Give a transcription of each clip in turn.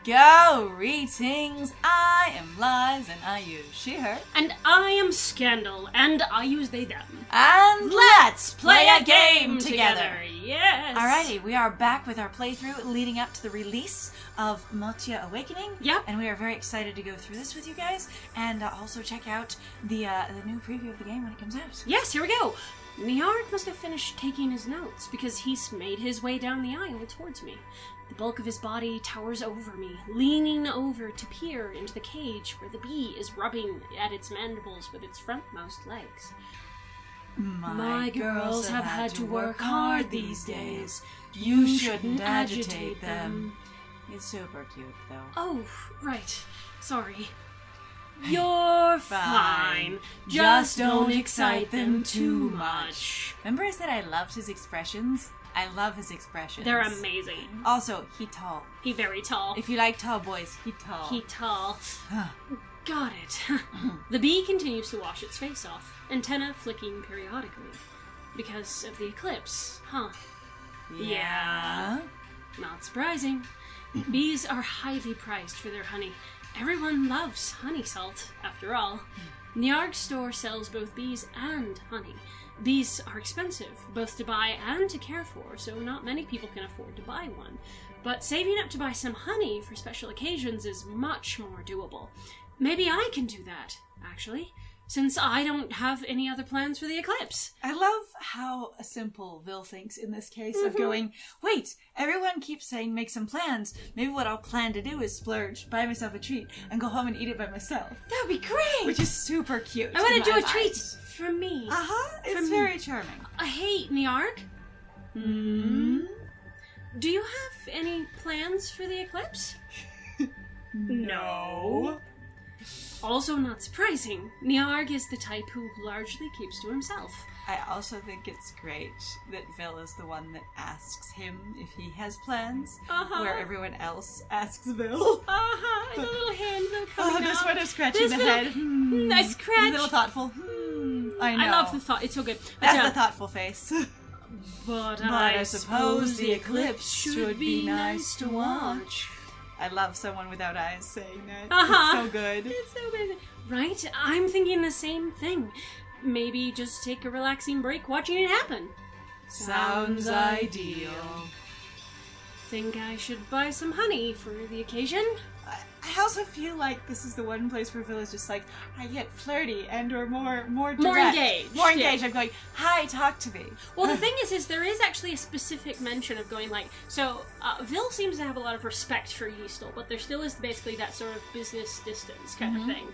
go! Greetings! I am Liz and I use she, her. And I am Scandal and I use they, them. And let's play a game together! Yes! Alrighty, we are back with our playthrough leading up to the release of Motya Awakening. Yep. And we are very excited to go through this with you guys and also check out the new preview of the game when it comes out. Yes, here we go! Niard must have finished taking his notes because he's made his way down the aisle towards me. The bulk of his body towers over me, leaning over to peer into the cage where the bee is rubbing at its mandibles with its frontmost legs. My girls have had to work hard these days. You shouldn't agitate them. It's super cute, though. Oh, right. Sorry. You're fine. Just don't excite them too much. Remember I said I loved his expressions? I love his expressions. They're amazing. Also, he tall. He very tall. If you like tall boys, he tall. He tall. Got it. The bee continues to wash its face off, antenna flicking periodically. Because of the eclipse, huh? Yeah. Not surprising. Bees are highly prized for their honey. Everyone loves honey salt, after all. Niarg's store sells both bees and honey. Bees are expensive, both to buy and to care for, so not many people can afford to buy one. But saving up to buy some honey for special occasions is much more doable. Maybe I can do that, actually, since I don't have any other plans for the eclipse. I love how simple Vil thinks in this case of going, wait, everyone keeps saying make some plans. Maybe what I'll plan to do is splurge, buy myself a treat, and go home and eat it by myself. That'd be great! Which is super cute. I want to do a mind. treat for me. It's very charming. Hey, Niarg? Do you have any plans for the eclipse? No. Also not surprising, Niarg is the type who largely keeps to himself. I also think it's great that Vil is the one that asks him if he has plans, where everyone else asks Vil. The little hand though coming this out. one is scratching the head. Nice scratch. A little thoughtful. I know. I love the thought. It's so good. That's the thoughtful face. But I suppose the eclipse should be nice to watch. I love someone without eyes saying that. It's so good. It's so amazing. Right? I'm thinking the same thing. Maybe just take a relaxing break watching it happen. Sounds ideal. Think I should buy some honey for the occasion? I also feel like this is the one place where Vil is just like, I get flirty and or more direct. More engaged. More engaged. I'm going, hi, talk to me. Well, the thing is there is actually a specific mention of going like, so Vil seems to have a lot of respect for Yiestol, but there still is basically that sort of business distance kind of thing.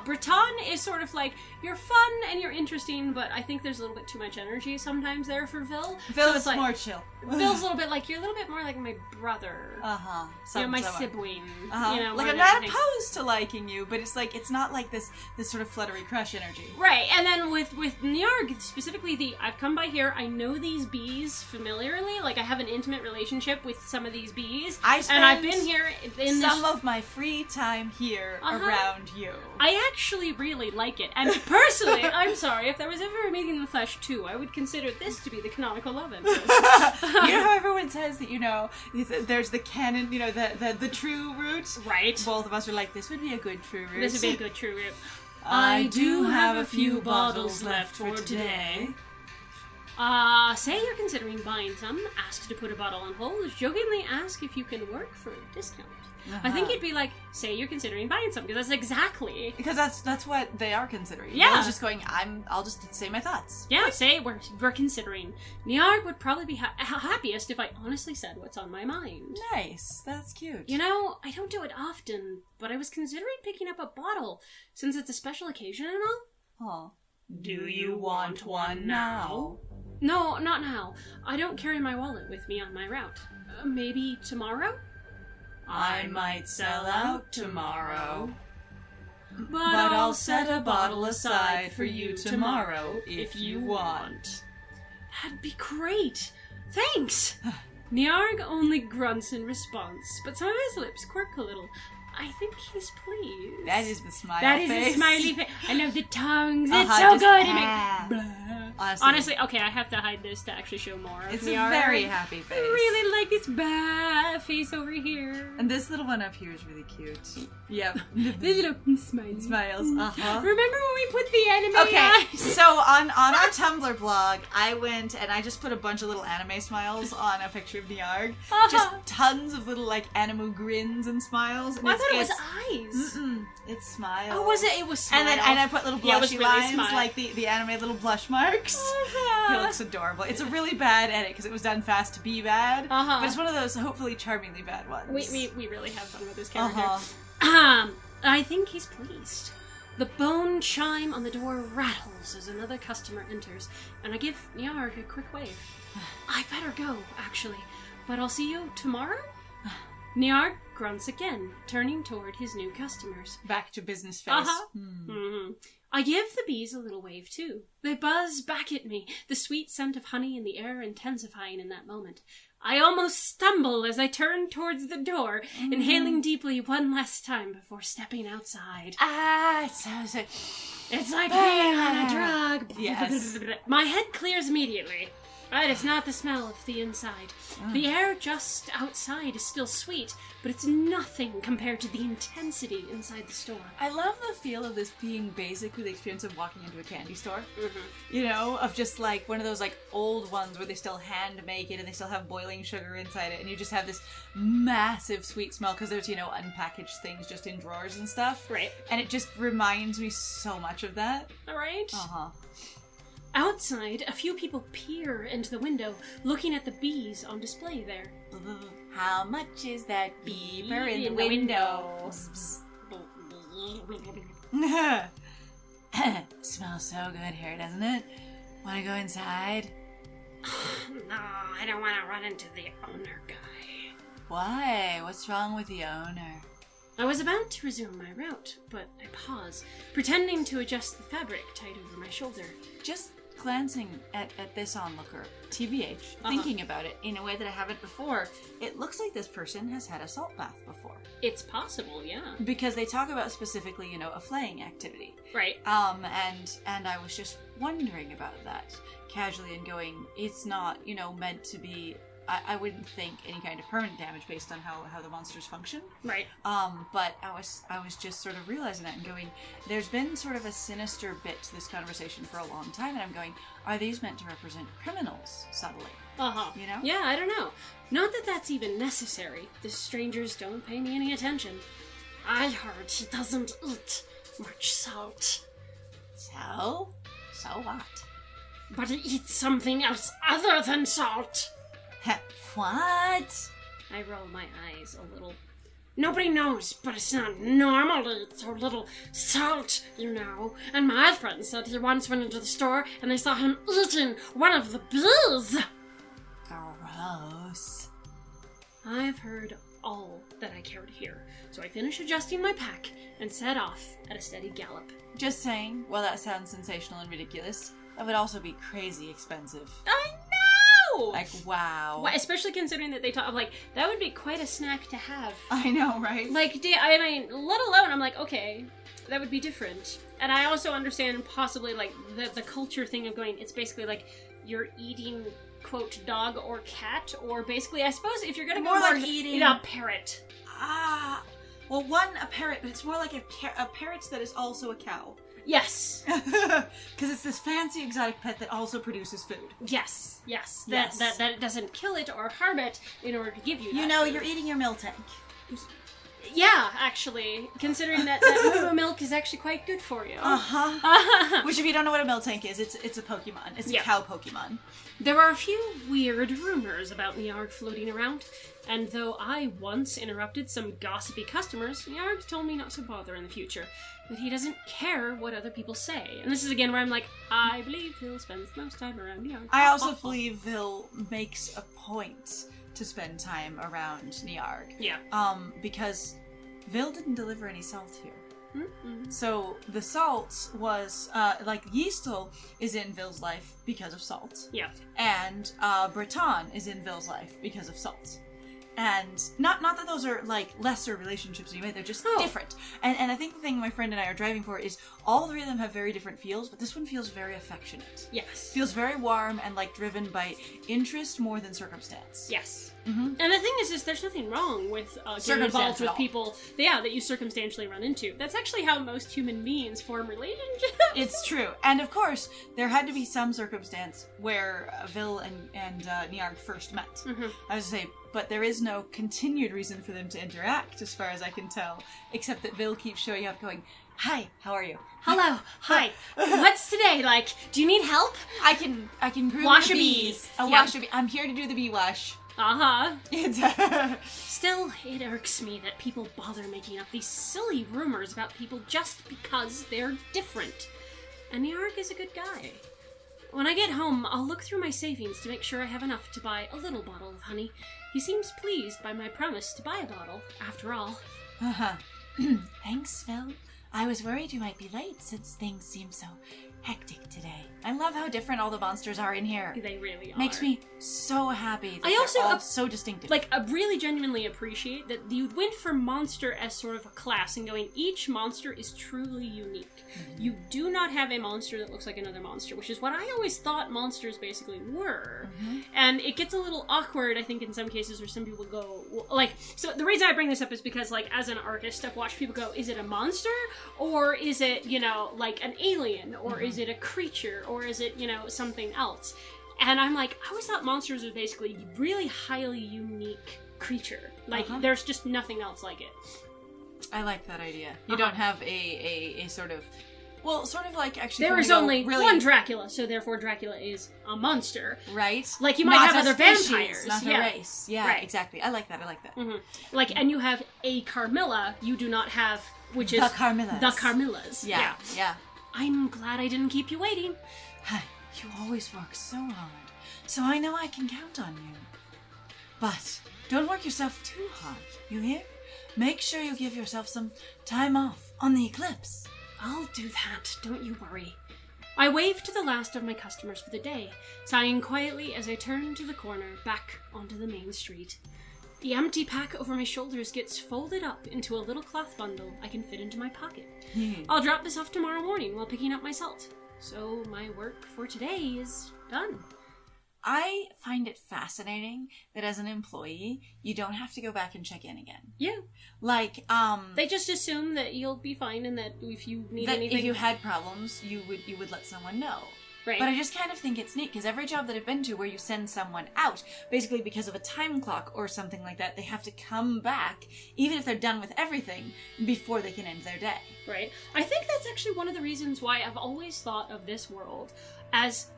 Breton is sort of like, you're fun and you're interesting, but I think there's a little bit too much energy sometimes there for Vil. Vil so is like, more chill. Vil's a little bit like, you're a little bit more like my brother. My sibling. You know, like I'm not opposed to liking you, but it's like it's not like this sort of fluttery crush energy. Right, and then with Niarg, specifically I've come by here, I know these bees familiarly, like I have an intimate relationship with some of these bees, and I've been here in some of my free time here around you. I actually really like it, and personally, I'm sorry, if there was ever a meeting in the flesh too, I would consider this to be the canonical love interest. You know how everyone says that, you know, there's the canon, you know, the true route? Right. Both of us are like, this would be a good true route. This would be a good true route. I do have a few bottles left for today. Say you're considering buying some, ask to put a bottle on hold, jokingly ask if you can work for a discount. I think it'd be like, say you're considering buying some, because that's exactly... Because that's what they are considering. Yeah. I was just going, I'll just say my thoughts. Yeah, say we're considering. Niarg would probably be happiest if I honestly said what's on my mind. Nice. That's cute. You know, I don't do it often, but I was considering picking up a bottle, since it's a special occasion and all. Do you want one now? No, not now. I don't carry my wallet with me on my route. Maybe tomorrow? I might sell out tomorrow. But I'll set a bottle aside for you tomorrow if you want. That'd be great. Thanks. Niarg only grunts in response, but some of his lips quirk a little. I think he's pleased. That is the smile face. That is the smiley face. I love the tongues. It's so good. Honestly, okay, I have to hide this to actually show more. It's a very happy face. I really like this bad face over here. And this little one up here is really cute. Yep. The little smile. Smiles. Uh-huh. Remember when we put the anime eyes? So on our Tumblr blog, I went and I just put a bunch of little anime smiles on a picture of Niarg. Just tons of little, like, anime grins and smiles. And I thought it was eyes. It's smiles. Oh, was it? It was smiles. And I put little blushy really lines, smile. like the anime little blush marks. It looks adorable. It's a really bad edit because it was done fast to be bad. But it's one of those hopefully charmingly bad ones. We really have fun with this character. I think he's pleased. The bone chime on the door rattles as another customer enters, and I give Niarg a quick wave. I better go, actually, but I'll see you tomorrow? Niarg grunts again, turning toward his new customers. Back to business face. I give the bees a little wave, too. They buzz back at me, the sweet scent of honey in the air intensifying in that moment. I almost stumble as I turn towards the door, inhaling deeply one last time before stepping outside. It's like being on a drug. Yes. My head clears immediately. But it's not the smell of the inside. The air just outside is still sweet, but it's nothing compared to the intensity inside the store. I love the feel of this being basically the experience of walking into a candy store. You know, of just like one of those like old ones where they still hand make it and they still have boiling sugar inside it, and you just have this massive sweet smell because there's, you know, unpackaged things just in drawers and stuff. Right. And it just reminds me so much of that. Alright. Outside, a few people peer into the window, looking at the bees on display there. How much is that beeper in the window? Smells so good here, doesn't it? Want to go inside? No, I don't want to run into the owner guy. Why? What's wrong with the owner? I was about to resume my route, but I pause, pretending to adjust the fabric tied over my shoulder. Just glancing at this onlooker, TBH, thinking about it in a way that I haven't before, it looks like this person has had a salt bath before. It's possible, yeah. Because they talk about specifically, you know, a flaying activity. Right. And I was just wondering about that casually and going, it's not, you know, meant to be, I wouldn't think any kind of permanent damage based on how the monsters function. Right. But I was just sort of realizing that and going, there's been sort of a sinister bit to this conversation for a long time, and I'm going, are these meant to represent criminals subtly? You know? Yeah, I don't know. Not that that's even necessary. The strangers don't pay me any attention. I heard he doesn't eat much salt. So? So what? But he eats something else other than salt. What? I roll my eyes a little. Nobody knows, but it's not normal to eat so little salt, you know. And my friend said he once went into the store and they saw him eating one of the bees. Gross. I've heard all that I care to hear, so I finish adjusting my pack and set off at a steady gallop. Just saying, while that sounds sensational and ridiculous, that would also be crazy expensive. I know! Like, wow. Well, especially considering that they talk, like, that would be quite a snack to have. I know, right? Like, I mean, let alone, I'm like, okay, that would be different. And I also understand possibly, like, the culture thing of going, it's basically like, you're eating, quote, dog or cat, or basically, I suppose, if you're gonna go more like eating a parrot. Well, a parrot, but it's more like a parrot that is also a cow. Yes. Because it's this fancy exotic pet that also produces food. Yes. That it doesn't kill it or harm it in order to give you that. You know, food. you're eating your milk tank. Yeah, actually, considering that Miru milk is actually quite good for you. Which, if you don't know what a milk tank is, it's a Pokemon. It's a cow Pokemon. There are a few weird rumors about Niarg floating around, and though I once interrupted some gossipy customers, Niarg told me not to bother in the future, that he doesn't care what other people say. And this is again where I'm like, I believe Phil spends most time around Niarg. I also believe Phil makes a point to spend time around Niarg. Yeah. Because Vil didn't deliver any salt here. Mm-hmm. So the salt was, like, Yiestol is in Vil's life because of salt. Yeah. And Breton is in Vil's life because of salt. And not that those are, like, lesser relationships anyway, they're just different. And I think the thing my friend and I are driving for is all three of them have very different feels, but this one feels very affectionate. Yes. Feels very warm and, like, driven by interest more than circumstance. Yes. Mm-hmm. And the thing is there's nothing wrong with getting involved with people that you circumstantially run into. That's actually how most human beings form relationships. It's true. And of course, there had to be some circumstance where Vil and Niarg first met. Mm-hmm. I was to say, but there is no continued reason for them to interact, as far as I can tell, except that Vil keeps showing up going, "Hi, how are you? Hello, hi. What's today like? Do you need help? I can groom wash the a bees. bee. Wash a bee. I'm here to do the bee wash." Uh-huh. Still, it irks me that people bother making up these silly rumors about people just because they're different. And Niarg is a good guy. When I get home, I'll look through my savings to make sure I have enough to buy a little bottle of honey. He seems pleased by my promise to buy a bottle, after all. Thanks, Phil. I was worried you might be late since things seem so hectic today. I love how different all the monsters are in here. They really are. Makes me so happy that I also they're all so distinctive. Like, I really genuinely appreciate that you went for monster as sort of a class and going, each monster is truly unique. Mm-hmm. You do not have a monster that looks like another monster, which is what I always thought monsters basically were. Mm-hmm. And it gets a little awkward, I think, in some cases where some people go, like, so the reason I bring this up is because, like, as an artist, I've watched people go, is it a monster? Or is it, you know, like an alien? Or is it a creature? Or is it, you know, something else? And I'm like, I always thought monsters were basically really highly unique creature. Like, there's just nothing else like it. I like that idea. You don't have a sort of... Well, sort of like, actually... There is only one Dracula, so therefore Dracula is a monster. Right. Like, you might have other vampires. Not a race. Yeah, right. Exactly. I like that. Mm-hmm. Like, and you have a Carmilla, you do not have, which is... The Carmillas. The Carmillas. Yeah. I'm glad I didn't keep you waiting. You always work so hard, so I know I can count on you. But don't work yourself too hard, you hear? Make sure you give yourself some time off on the eclipse. I'll do that, don't you worry. I wave to the last of my customers for the day, sighing quietly as I turn to the corner back onto the main street. The empty pack over my shoulders gets folded up into a little cloth bundle I can fit into my pocket. I'll drop this off tomorrow morning while picking up my salt. So my work for today is done. I find it fascinating that as an employee, you don't have to go back and check in again. Yeah. Like, they just assume that you'll be fine and that if you need anything... if you had problems, you would let someone know. Right. But I just kind of think it's neat, because every job that I've been to where you send someone out, basically because of a time clock or something like that, they have to come back, even if they're done with everything, before they can end their day. Right. I think that's actually one of the reasons why I've always thought of this world as,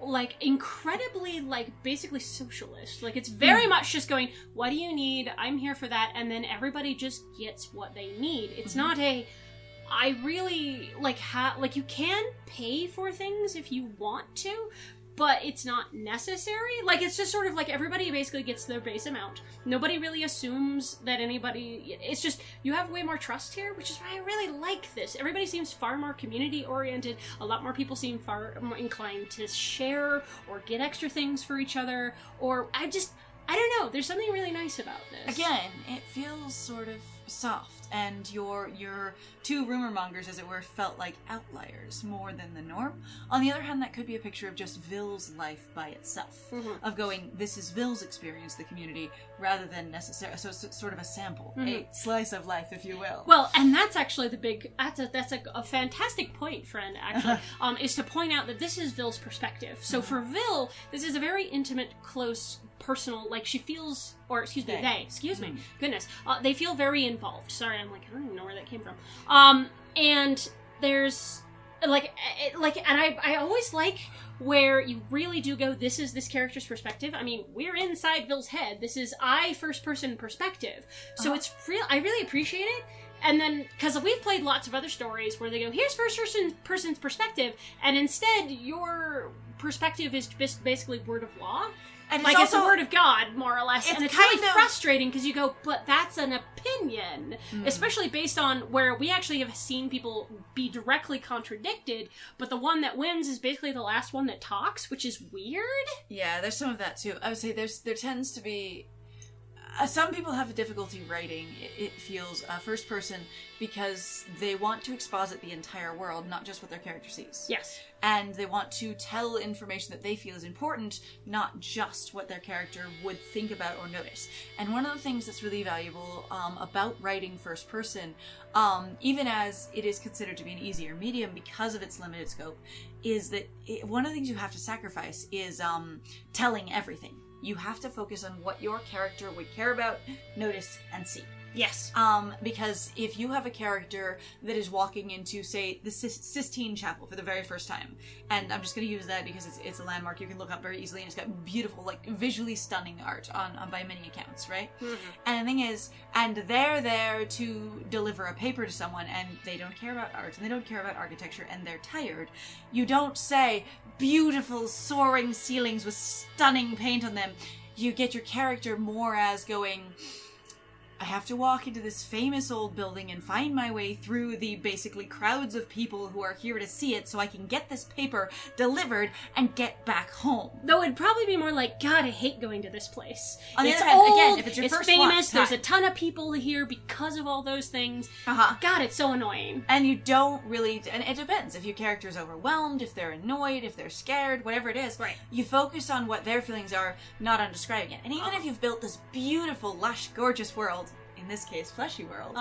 like, incredibly, like, basically socialist. Like, it's very much just going, what do you need? I'm here for that. And then everybody just gets what they need. It's not a... I really, like, you can pay for things if you want to, but it's not necessary. Like, it's just sort of like everybody basically gets their base amount. Nobody really assumes that anybody... It's just, you have way more trust here, which is why I really like this. Everybody seems far more community-oriented. A lot more people seem far more inclined to share or get extra things for each other, or I don't know. There's something really nice about this. Again, it feels sort of soft, and your two rumor mongers, as it were, felt like outliers more than the norm. On the other hand, that could be a picture of just Vil's life by itself, of going, this is Vil's experience, the community, rather than necessarily, so it's sort of a sample, a slice of life, if you will. Well, and that's actually the big, that's a fantastic point, friend, actually, is to point out that this is Vil's perspective. So for Vil, this is a very intimate, close, personal, like, she feels, or excuse me, goodness, they feel very involved. Sorry, I'm like, I don't even know where that came from. And there's, and I always like where you really do go, this is this character's perspective. I mean, we're inside Vil's head. This is first-person perspective. So it's real, I really appreciate it. And then, because we've played lots of other stories where they go, here's first-person's perspective, and instead your perspective is just basically word of law. And like, it's a word of God, more or less. And it's really frustrating because you go, but that's an opinion. Especially based on where we actually have seen people be directly contradicted, but the one that wins is basically the last one that talks, which is weird. Yeah, there's some of that too. I would say there tends to be... some people have difficulty writing, it feels, first person, because they want to exposit the entire world, not just what their character sees. Yes. And they want to tell information that they feel is important, not just what their character would think about or notice. And one of the things that's really valuable about writing first person, even as it is considered to be an easier medium because of its limited scope, is that one of the things you have to sacrifice is telling everything. You have to focus on what your character would care about, notice, and see. Yes. Because if you have a character that is walking into, say, the Sistine Chapel for the very first time, and I'm just going to use that because it's a landmark you can look up very easily, and it's got beautiful, like, visually stunning art on by many accounts, right? Mm-hmm. And the thing is, and they're there to deliver a paper to someone, and they don't care about art, and they don't care about architecture, and they're tired. You don't say, beautiful soaring ceilings with stunning paint on them. You get your character more as going, I have to walk into this famous old building and find my way through the basically crowds of people who are here to see it so I can get this paper delivered and get back home. Though it'd probably be more like, God, I hate going to this place. On the it's other hand, old, again, if it's your it's first famous, time. there's a ton of people here because of all those things. Uh-huh. God, it's so annoying. And you don't really, and it depends. If your character's overwhelmed, if they're annoyed, if they're scared, whatever it is, right. You focus on what their feelings are, not on describing it. And even if you've built this beautiful, lush, gorgeous world, in this case, fleshy world,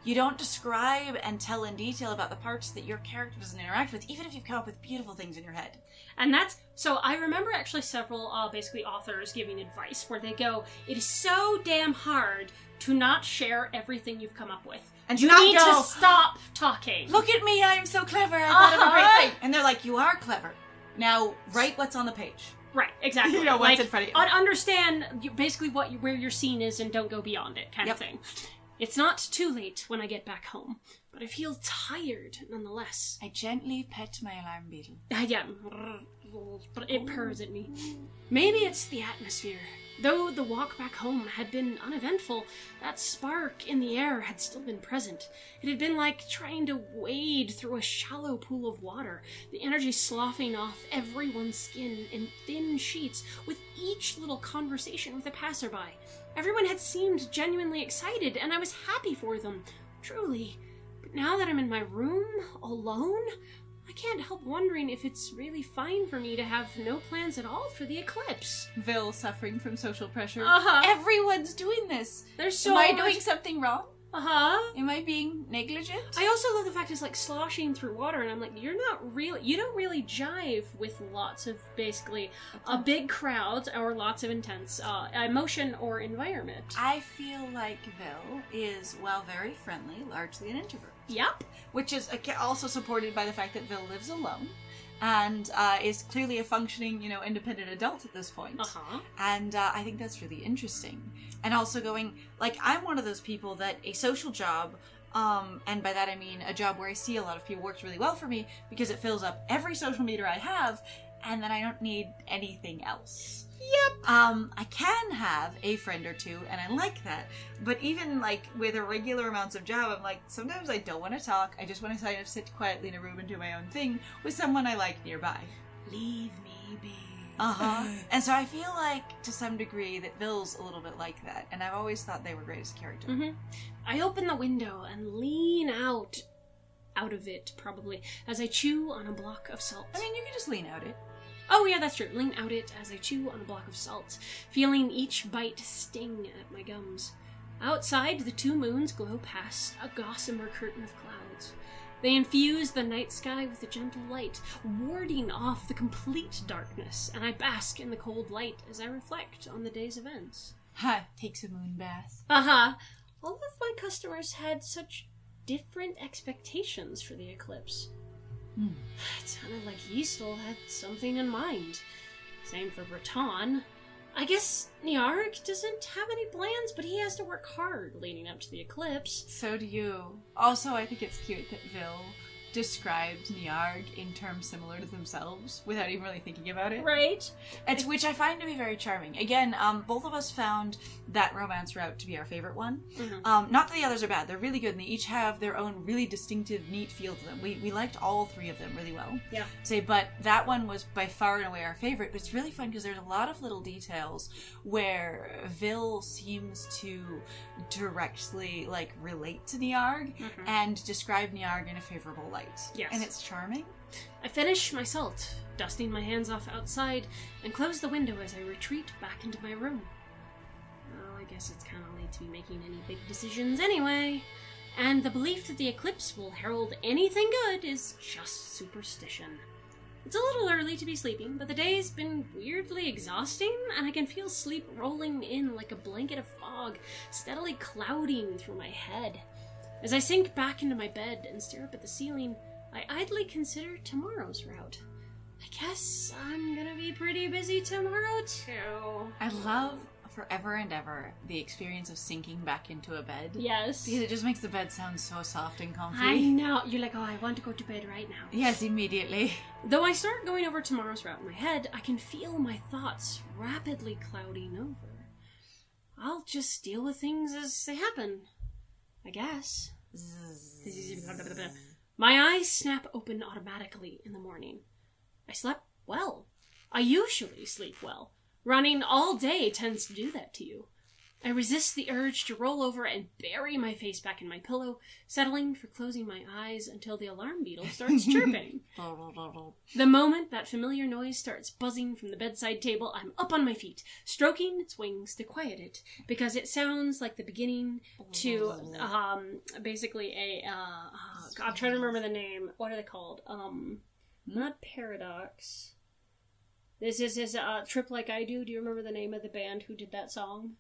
you don't describe and tell in detail about the parts that your character doesn't interact with, even if you've come up with beautiful things in your head. And that's, so I remember actually several, basically authors giving advice where they go, it is so damn hard to not share everything you've come up with. And you need to stop talking. Look at me, I am so clever, I thought of a great thing. And they're like, you are clever. Now, write what's on the page. Right, exactly. You know what's in front of you. Understand basically where your scene is and don't go beyond it, kind of thing. It's not too late when I get back home, but I feel tired nonetheless. I gently pet my alarm beetle. Yeah, but it purrs at me. Maybe it's the atmosphere. Though the walk back home had been uneventful, that spark in the air had still been present. It had been like trying to wade through a shallow pool of water, the energy sloughing off everyone's skin in thin sheets with each little conversation with a passerby. Everyone had seemed genuinely excited, and I was happy for them, truly. But now that I'm in my room, alone, I can't help wondering if it's really fine for me to have no plans at all for the eclipse. Vil suffering from social pressure. Uh-huh. Everyone's doing this. There's so Am I much... doing something wrong? Uh-huh. Am I being negligent? I also love the fact it's like sloshing through water, and I'm like, you don't really jive with lots of basically a big crowd or lots of intense emotion or environment. I feel like Vil is, while very friendly, largely an introvert. Yep. Which is also supported by the fact that Vil lives alone and is clearly a functioning, independent adult at this point. Uh-huh. And I think that's really interesting. And also going, like, I'm one of those people that a social job, and by that I mean a job where I see a lot of people, works really well for me because it fills up every social meter I have, and then I don't need anything else. Yep. I can have a friend or two, and I like that. But even, like, with irregular amounts of job, I'm like, sometimes I don't want to talk. I just want to kind of sit quietly in a room and do my own thing with someone I like nearby. Leave me be. Uh-huh. And so I feel like, to some degree, that Vil's a little bit like that. And I've always thought they were great as a character. Mm-hmm. I open the window and lean out of it, probably, as I chew on a block of salt. I mean, you can just lean out it. Oh yeah, that's true. Lean out it as I chew on a block of salt, feeling each bite sting at my gums. Outside, the two moons glow past a gossamer curtain of clouds. They infuse the night sky with a gentle light, warding off the complete darkness, and I bask in the cold light as I reflect on the day's events. Ha! Takes a moon bath. Uh-huh. All of my customers had such different expectations for the eclipse. It sounded like Yiestol had something in mind. Same for Breton. I guess Niarg doesn't have any plans, but he has to work hard leading up to the eclipse. So do you. Also, I think it's cute that Vil described Niarg in terms similar to themselves without even really thinking about it. Right. Which I find to be very charming. Again, both of us found that romance route to be our favorite one. Mm-hmm. Not that the others are bad. They're really good, and they each have their own really distinctive, neat feel to them. We liked all three of them really well. Yeah. But that one was by far and away our favorite. But it's really fun because there's a lot of little details where Vil seems to directly relate to Niarg and describe Niarg in a favorable light. Yes. And it's charming. I finish my salt, dusting my hands off outside, and close the window as I retreat back into my room. Well, I guess it's kind of late to be making any big decisions anyway. And the belief that the eclipse will herald anything good is just superstition. It's a little early to be sleeping, but the day's been weirdly exhausting, and I can feel sleep rolling in like a blanket of fog, steadily clouding through my head. As I sink back into my bed and stare up at the ceiling, I idly consider tomorrow's route. I guess I'm gonna be pretty busy tomorrow, too. I love, forever and ever, the experience of sinking back into a bed. Yes. Because it just makes the bed sound so soft and comfy. I know. You're like, oh, I want to go to bed right now. Yes, immediately. Though I start going over tomorrow's route in my head, I can feel my thoughts rapidly clouding over. I'll just deal with things as they happen, I guess. My eyes snap open automatically in the morning. I slept well. I usually sleep well. Running all day tends to do that to you. I resist the urge to roll over and bury my face back in my pillow, settling for closing my eyes until the alarm beetle starts chirping. The moment that familiar noise starts buzzing from the bedside table, I'm up on my feet, stroking its wings to quiet it, because it sounds like the beginning to, basically I'm trying to remember the name. What are they called? Not Paradox. This is Trip Like I Do. Do you remember the name of the band who did that song?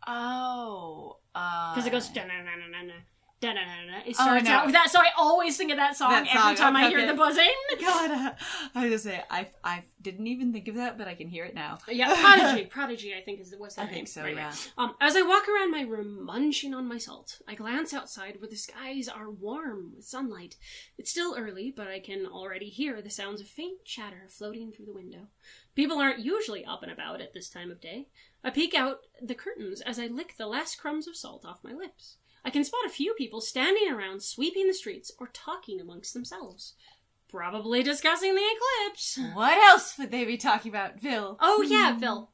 Oh. Because it goes da-na-na-na-na-na, da-na-na-na-na. It starts out with that, so I always think of that song every time I hear the buzzing. God, I just say, I didn't even think of that, but I can hear it now. Yeah, Prodigy, I think was their name. I think so, right, yeah. Right. As I walk around my room, munching on my salt, I glance outside where the skies are warm with sunlight. It's still early, but I can already hear the sounds of faint chatter floating through the window. People aren't usually up and about at this time of day. I peek out the curtains as I lick the last crumbs of salt off my lips. I can spot a few people standing around sweeping the streets or talking amongst themselves. Probably discussing the eclipse. What else would they be talking about, Vil? Oh, yeah, Vil.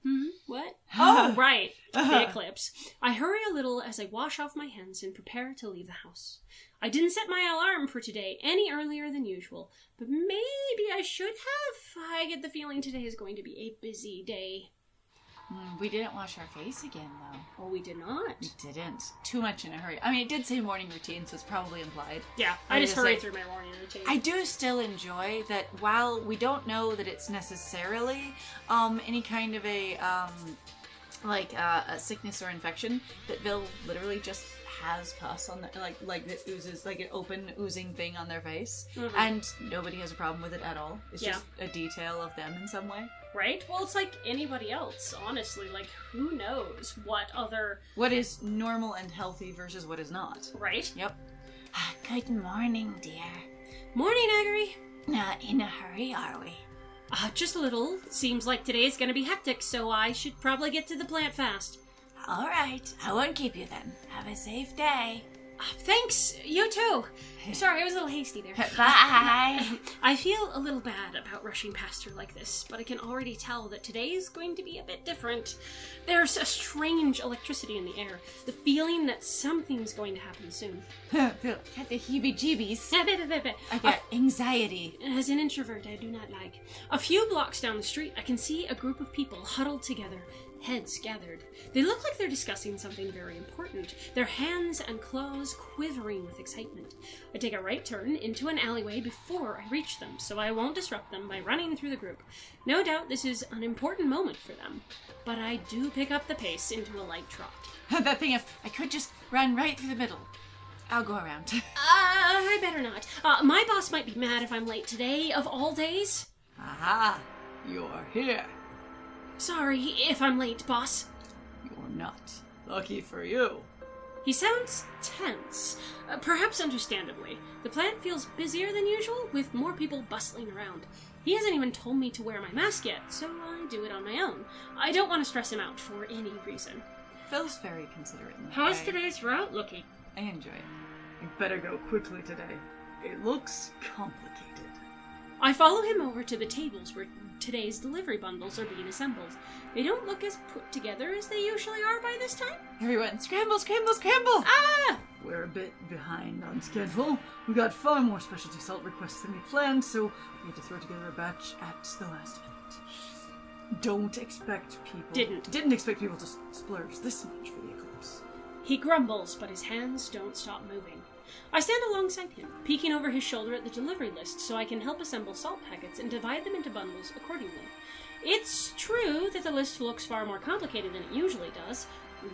What? Oh, right. The eclipse. I hurry a little as I wash off my hands and prepare to leave the house. I didn't set my alarm for today any earlier than usual, but maybe I should have. I get the feeling today is going to be a busy day. We didn't wash our face again, though. Oh, we did not. We didn't. Too much in a hurry. I mean, it did say morning routine, so it's probably implied. Yeah, I just hurried through my morning routine. I do still enjoy that while we don't know that it's necessarily any kind of a sickness or infection, that Vil literally just has pus on the like that oozes, like an open oozing thing on their face, and nobody has a problem with it at all. It's just a detail of them in some way. Right? Well, it's like anybody else, honestly. Like, who knows what is normal and healthy versus what is not. Right? Yep. Good morning, dear. Morning, Agri. Not in a hurry, are we? Just a little. Seems like today's gonna be hectic, so I should probably get to the plant fast. All right. I won't keep you then. Have a safe day. Thanks. You too. Sorry, I was a little hasty there. Bye. I feel a little bad about rushing past her like this, but I can already tell that today is going to be a bit different. There's a strange electricity in the air, the feeling that something's going to happen soon. Got the heebie-jeebies. I got anxiety. As an introvert, I do not like. A few blocks down the street, I can see a group of people huddled together, heads gathered. They look like they're discussing something very important, their hands and clothes quivering with excitement. I take a right turn into an alleyway before I reach them, so I won't disrupt them by running through the group. No doubt this is an important moment for them, but I do pick up the pace into a light trot. That thing of, I could just run right through the middle. I'll go around. I better not. My boss might be mad if I'm late today, of all days. Aha! You're here. Sorry if I'm late, boss. You're not. Lucky for you. He sounds tense, perhaps understandably. The plant feels busier than usual, with more people bustling around. He hasn't even told me to wear my mask yet, so I do it on my own. I don't want to stress him out for any reason. Phil's very considerate in that How's way. today's route looking? I enjoy it. You better go quickly today. It looks complicated. I follow him over to the tables where today's delivery bundles are being assembled. They don't look as put together as they usually are by this time. Everyone, scramble, scramble, scramble! Ah! We're a bit behind on schedule. We got far more specialty salt requests than we planned, so we had to throw together a batch at the last minute. Didn't expect people to splurge this much for the eclipse. He grumbles, but his hands don't stop moving. I stand alongside him, peeking over his shoulder at the delivery list so I can help assemble salt packets and divide them into bundles accordingly. It's true that the list looks far more complicated than it usually does.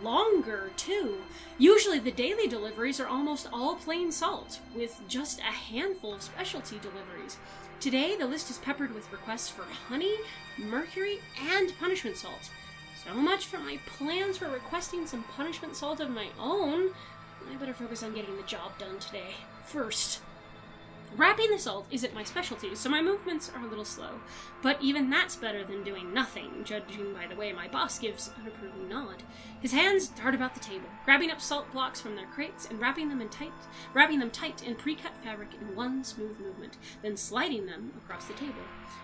Longer, too. Usually the daily deliveries are almost all plain salt, with just a handful of specialty deliveries. Today, the list is peppered with requests for honey, mercury, and punishment salt. So much for my plans for requesting some punishment salt of my own. I better focus on getting the job done today. First. Wrapping the salt isn't my specialty, so my movements are a little slow. But even that's better than doing nothing, judging by the way my boss gives an approving nod. His hands dart about the table, grabbing up salt blocks from their crates and wrapping them tight in pre-cut fabric in one smooth movement, then sliding them across the table.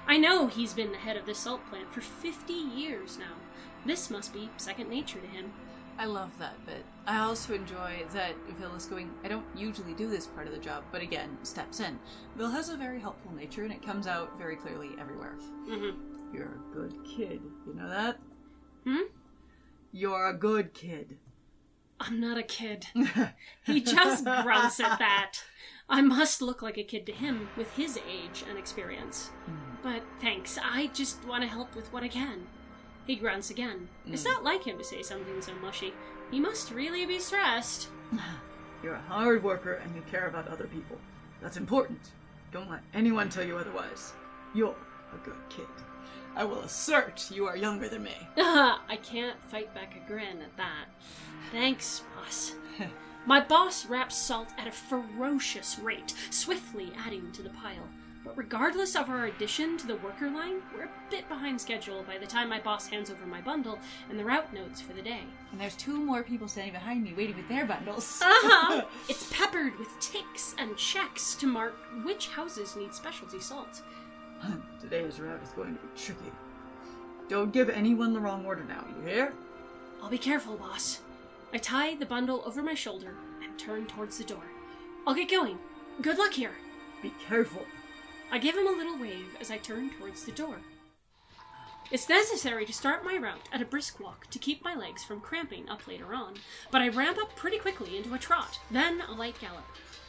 I know he's been the head of this salt plant for 50 years now. This must be second nature to him. I love that bit. I also enjoy that Vil is going, I don't usually do this part of the job, but again, steps in. Vil has a very helpful nature, and it comes out very clearly everywhere. Mm-hmm. You're a good kid. You know that? Hmm? You're a good kid. I'm not a kid. He just grunts at that. I must look like a kid to him with his age and experience. But thanks, I just want to help with what I can. He grunts again. It's not like him to say something so mushy. He must really be stressed. You're a hard worker and you care about other people. That's important. Don't let anyone tell you otherwise. You're a good kid. I will assert you are younger than me. I can't fight back a grin at that. Thanks, boss. My boss wraps salt at a ferocious rate, swiftly adding to the pile. But regardless of our addition to the worker line, we're a bit behind schedule by the time my boss hands over my bundle and the route notes for the day. And there's 2 more people standing behind me waiting with their bundles. It's peppered with ticks and checks to mark which houses need specialty salt. Today's route is going to be tricky. Don't give anyone the wrong order now, you hear? I'll be careful, boss. I tie the bundle over my shoulder and turn towards the door. I'll get going. Good luck here. Be careful. I give him a little wave as I turn towards the door. It's necessary to start my route at a brisk walk to keep my legs from cramping up later on, but I ramp up pretty quickly into a trot, then a light gallop.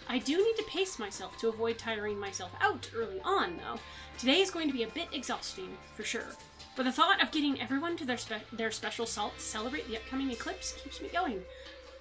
I do need to pace myself to avoid tiring myself out early on, though. Today is going to be a bit exhausting, for sure. But the thought of getting everyone to their special salt to celebrate the upcoming eclipse keeps me going.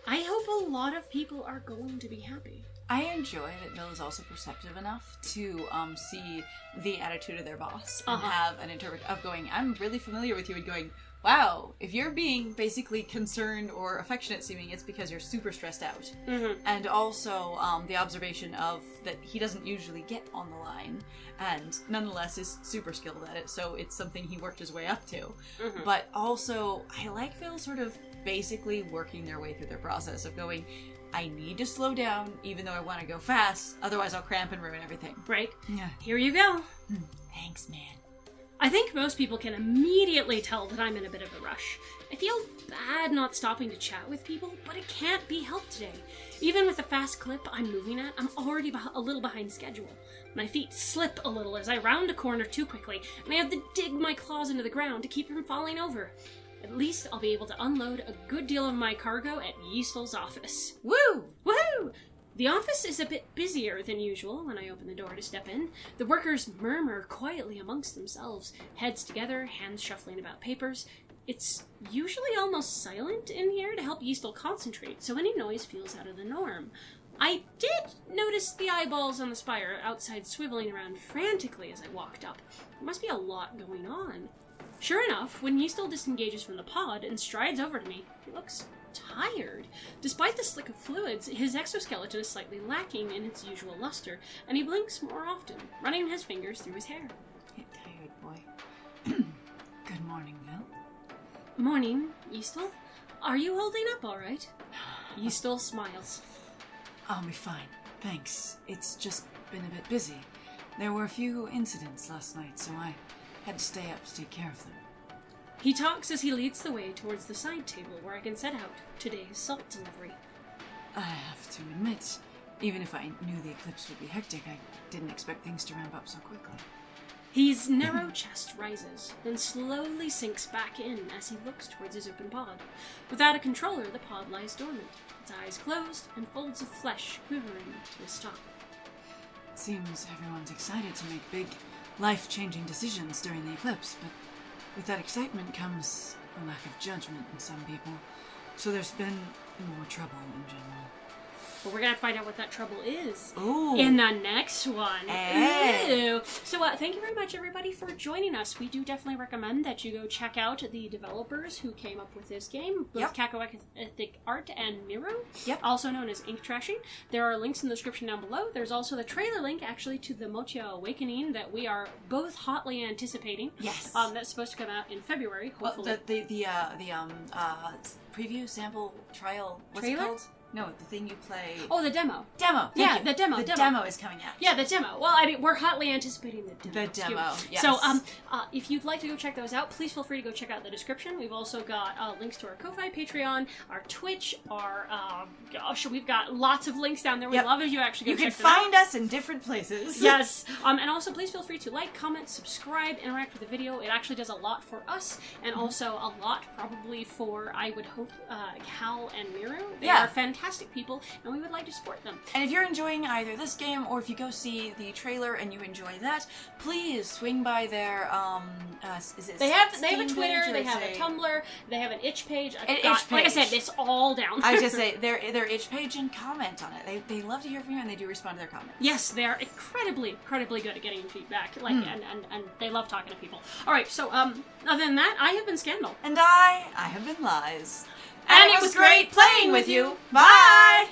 I hope a lot of people are going to be happy. I enjoy that Vil is also perceptive enough to see the attitude of their boss and have an interpret of going, I'm really familiar with you, and going, wow, if you're being basically concerned or affectionate seeming, it's because you're super stressed out. Mm-hmm. And also the observation of that he doesn't usually get on the line and nonetheless is super skilled at it, so it's something he worked his way up to. Mm-hmm. But also, I like Vil sort of basically working their way through their process of going, I need to slow down, even though I want to go fast, otherwise I'll cramp and ruin everything. Right? Yeah. Here you go. Thanks, man. I think most people can immediately tell that I'm in a bit of a rush. I feel bad not stopping to chat with people, but it can't be helped today. Even with the fast clip I'm moving at, I'm already a little behind schedule. My feet slip a little as I round a corner too quickly, and I have to dig my claws into the ground to keep from falling over. At least I'll be able to unload a good deal of my cargo at Yiestol's office. Woo! Woohoo! The office is a bit busier than usual when I open the door to step in. The workers murmur quietly amongst themselves, heads together, hands shuffling about papers. It's usually almost silent in here to help Yiestol concentrate, so any noise feels out of the norm. I did notice the eyeballs on the spire outside swiveling around frantically as I walked up. There must be a lot going on. Sure enough, when Yiestol disengages from the pod and strides over to me, he looks tired. Despite the slick of fluids, his exoskeleton is slightly lacking in its usual luster, and he blinks more often, running his fingers through his hair. Get tired, boy. Good morning, Vil. Morning, Yiestol. Are you holding up all right? Yiestol smiles. I'll be fine, thanks. It's just been a bit busy. There were a few incidents last night, so I had to stay up to take care of them. He talks as he leads the way towards the side table where I can set out today's salt delivery. I have to admit, even if I knew the eclipse would be hectic, I didn't expect things to ramp up so quickly. His narrow chest rises, then slowly sinks back in as he looks towards his open pod. Without a controller, the pod lies dormant, its eyes closed and folds of flesh quivering to his top. It seems everyone's excited to make big, life-changing decisions during the eclipse, but with that excitement comes a lack of judgment in some people, so there's been more trouble in general. But we're going to find out what that trouble is Ooh. in the next one. Hey. Ooh. So thank you very much, everybody, for joining us. We do definitely recommend that you go check out the developers who came up with this game, both CacoEthicArt and Miru, also known as Ink Trashing. There are links in the description down below. There's also the trailer link, actually, to the Motya Awakening that we are both hotly anticipating. Yes. That's supposed to come out in February, hopefully. Well, the preview, sample, trial, what's Trailer? it called? No, the thing you play. Oh, the demo. Demo. Yeah, Thank you. the demo. The demo is coming out. Yeah, the demo. Well, I mean, we're hotly anticipating the demo. The demo, yes. So, if you'd like to go check those out, please feel free to go check out the description. We've also got links to our Ko-fi, Patreon, our Twitch, our, we've got lots of links down there. We'd love if you actually go check them out. You can find us in different places. Yes. And also, please feel free to like, comment, subscribe, interact with the video. It actually does a lot for us, and also a lot probably for, I would hope, Cal and Miru. They are fantastic people, and we would like to support them. And if you're enjoying either this game or if you go see the trailer and you enjoy that, please swing by their is it they have a Steam Twitter, page, they have a Tumblr, they have an itch page. Itch page. Like I said, it's all down. I was just say their itch page and comment on it. They love to hear from you and they do respond to their comments. Yes, they are incredibly good at getting feedback. Like and they love talking to people. Alright, so other than that, I have been Scandal. And I have been Lies. And it was great playing with you. Bye!